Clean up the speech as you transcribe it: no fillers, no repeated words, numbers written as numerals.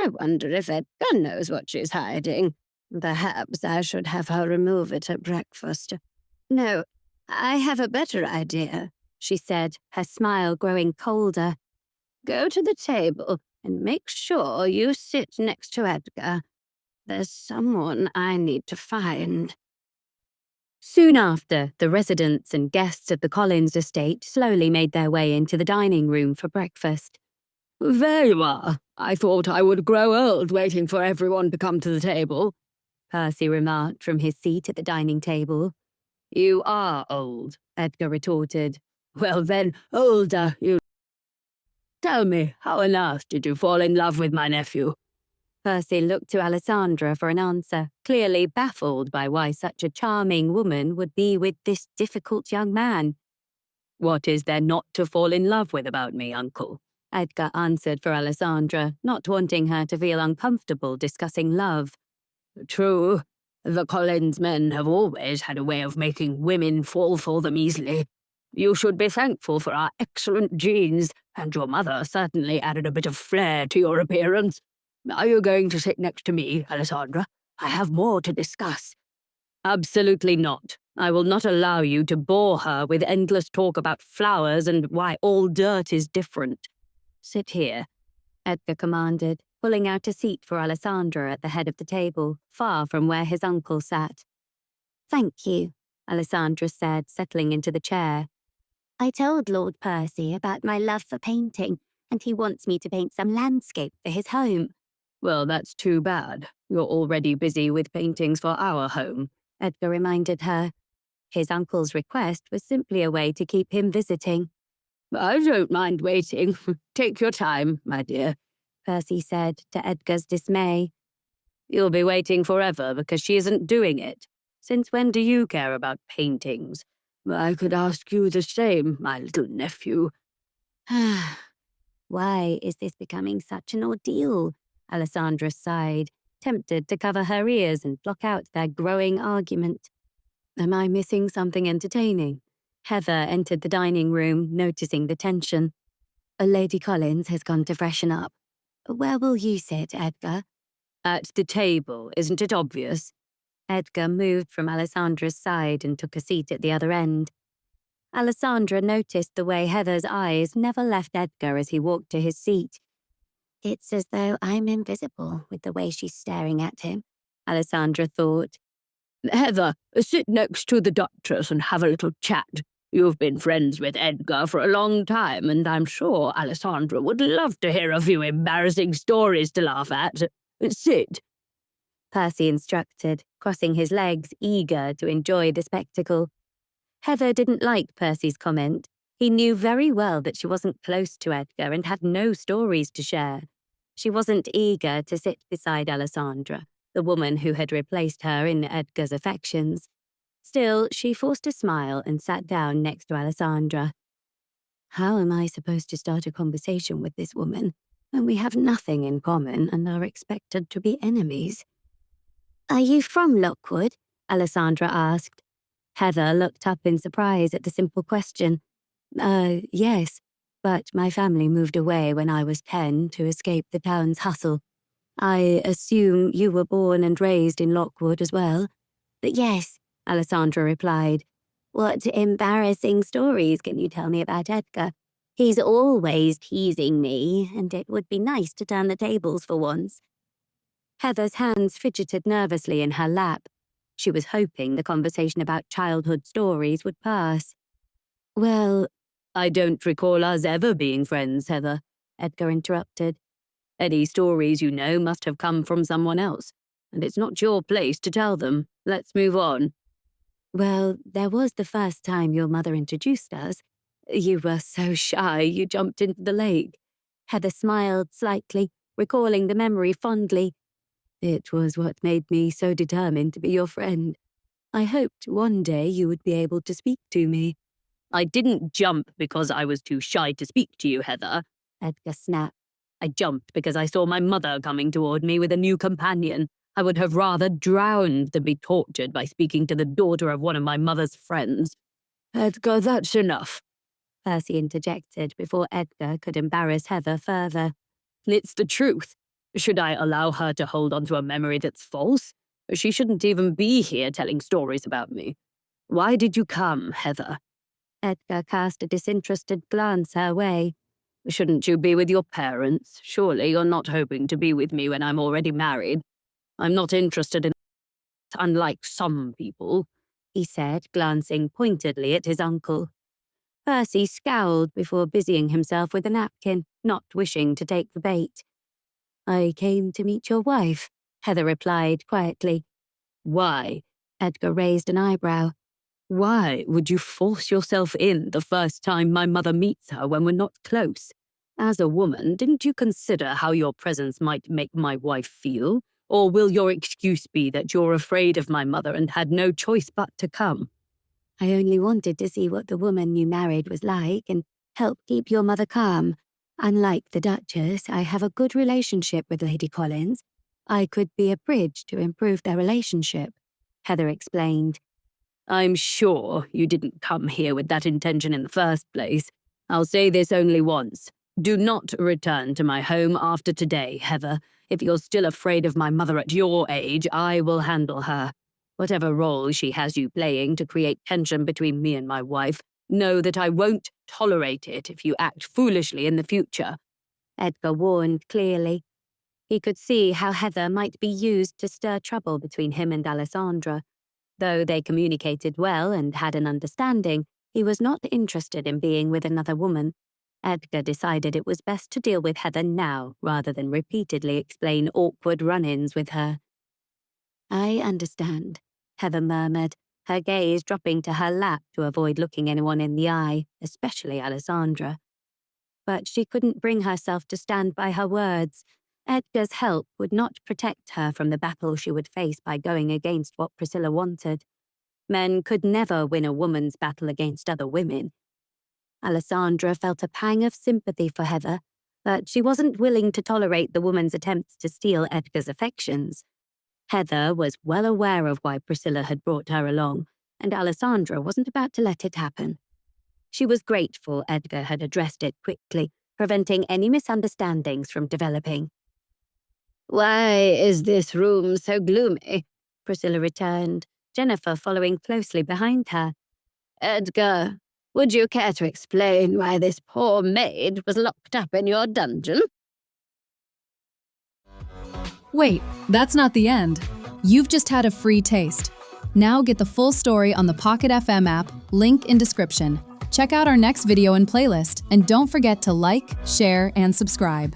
I wonder if Edgar knows what she's hiding. Perhaps I should have her remove it at breakfast. No, I have a better idea, she said, her smile growing colder. Go to the table and make sure you sit next to Edgar. There's someone I need to find. Soon after, the residents and guests of the Collins estate slowly made their way into the dining room for breakfast. There you are. I thought I would grow old waiting for everyone to come to the table, Percy remarked from his seat at the dining table. You are old, Edgar retorted. Well then, older, you. Tell me, how on earth did you fall in love with my nephew? Percy looked to Alessandra for an answer, clearly baffled by why such a charming woman would be with this difficult young man. What is there not to fall in love with about me, uncle? Edgar answered for Alessandra, not wanting her to feel uncomfortable discussing love. True. The Collins men have always had a way of making women fall for them easily. You should be thankful for our excellent genes, and your mother certainly added a bit of flair to your appearance. Are you going to sit next to me, Alessandra? I have more to discuss. Absolutely not. I will not allow you to bore her with endless talk about flowers and why all dirt is different. Sit here, Edgar commanded, pulling out a seat for Alessandra at the head of the table, far from where his uncle sat. Thank you, Alessandra said, settling into the chair. I told Lord Percy about my love for painting, and he wants me to paint some landscape for his home. Well, that's too bad. You're already busy with paintings for our home, Edgar reminded her. His uncle's request was simply a way to keep him visiting. I don't mind waiting. Take your time, my dear, Percy said, to Edgar's dismay. You'll be waiting forever because she isn't doing it. Since when do you care about paintings? I could ask you the same, my little nephew. Why is this becoming such an ordeal? Alessandra sighed, tempted to cover her ears and block out their growing argument. Am I missing something entertaining? Heather entered the dining room, noticing the tension. Lady Collins has gone to freshen up. Where will you sit, Edgar? At the table, isn't it obvious? Edgar moved from Alessandra's side and took a seat at the other end. Alessandra noticed the way Heather's eyes never left Edgar as he walked to his seat. It's as though I'm invisible with the way she's staring at him, Alessandra thought. Heather, sit next to the Duchess and have a little chat. You've been friends with Edgar for a long time, and I'm sure Alessandra would love to hear a few embarrassing stories to laugh at. Sit. Percy instructed, crossing his legs, eager to enjoy the spectacle. Heather didn't like Percy's comment. He knew very well that she wasn't close to Edgar and had no stories to share. She wasn't eager to sit beside Alessandra, the woman who had replaced her in Edgar's affections. Still, she forced a smile and sat down next to Alessandra. How am I supposed to start a conversation with this woman when we have nothing in common and are expected to be enemies? Are you from Lockwood? Alessandra asked. Heather looked up in surprise at the simple question. Yes, but my family moved away when I was 10 to escape the town's hustle. I assume you were born and raised in Lockwood as well? Yes, Alessandra replied. What embarrassing stories can you tell me about Edgar? He's always teasing me, and it would be nice to turn the tables for once. Heather's hands fidgeted nervously in her lap. She was hoping the conversation about childhood stories would pass. Well, I don't recall us ever being friends, Heather, Edgar interrupted. Any stories you know must have come from someone else, and it's not your place to tell them. Let's move on. Well, there was the first time your mother introduced us. You were so shy you jumped into the lake. Heather smiled slightly, recalling the memory fondly. It was what made me so determined to be your friend. I hoped one day you would be able to speak to me. I didn't jump because I was too shy to speak to you, Heather, Edgar snapped. I jumped because I saw my mother coming toward me with a new companion. I would have rather drowned than be tortured by speaking to the daughter of one of my mother's friends. Edgar, that's enough, Percy interjected before Edgar could embarrass Heather further. It's the truth. Should I allow her to hold on to a memory that's false? She shouldn't even be here telling stories about me. Why did you come, Heather? Edgar cast a disinterested glance her way. Shouldn't you be with your parents? Surely you're not hoping to be with me when I'm already married. I'm not interested in that, unlike some people, he said, glancing pointedly at his uncle. Percy scowled before busying himself with a napkin, not wishing to take the bait. I came to meet your wife, Heather replied quietly. Why? Edgar raised an eyebrow. Why would you force yourself in the first time my mother meets her when we're not close? As a woman, didn't you consider how your presence might make my wife feel? Or will your excuse be that you're afraid of my mother and had no choice but to come? I only wanted to see what the woman you married was like and help keep your mother calm. Unlike the Duchess, I have a good relationship with Lady Collins. I could be a bridge to improve their relationship, Heather explained. I'm sure you didn't come here with that intention in the first place. I'll say this only once. Do not return to my home after today, Heather. If you're still afraid of my mother at your age, I will handle her. Whatever role she has you playing to create tension between me and my wife, know that I won't tolerate it if you act foolishly in the future. Edgar warned clearly. He could see how Heather might be used to stir trouble between him and Alessandra. Though they communicated well and had an understanding, he was not interested in being with another woman. Edgar decided it was best to deal with Heather now rather than repeatedly explain awkward run-ins with her. I understand, Heather murmured, her gaze dropping to her lap to avoid looking anyone in the eye, especially Alessandra. But she couldn't bring herself to stand by her words. Edgar's help would not protect her from the battle she would face by going against what Priscilla wanted. Men could never win a woman's battle against other women. Alessandra felt a pang of sympathy for Heather, but she wasn't willing to tolerate the woman's attempts to steal Edgar's affections. Heather was well aware of why Priscilla had brought her along, and Alessandra wasn't about to let it happen. She was grateful Edgar had addressed it quickly, preventing any misunderstandings from developing. Why is this room so gloomy? Priscilla returned, Jennifer following closely behind her. Edgar, would you care to explain why this poor maid was locked up in your dungeon? Wait, that's not the end. You've just had a free taste. Now get the full story on the Pocket FM app, link in description. Check out our next video and playlist, and don't forget to like, share, and subscribe.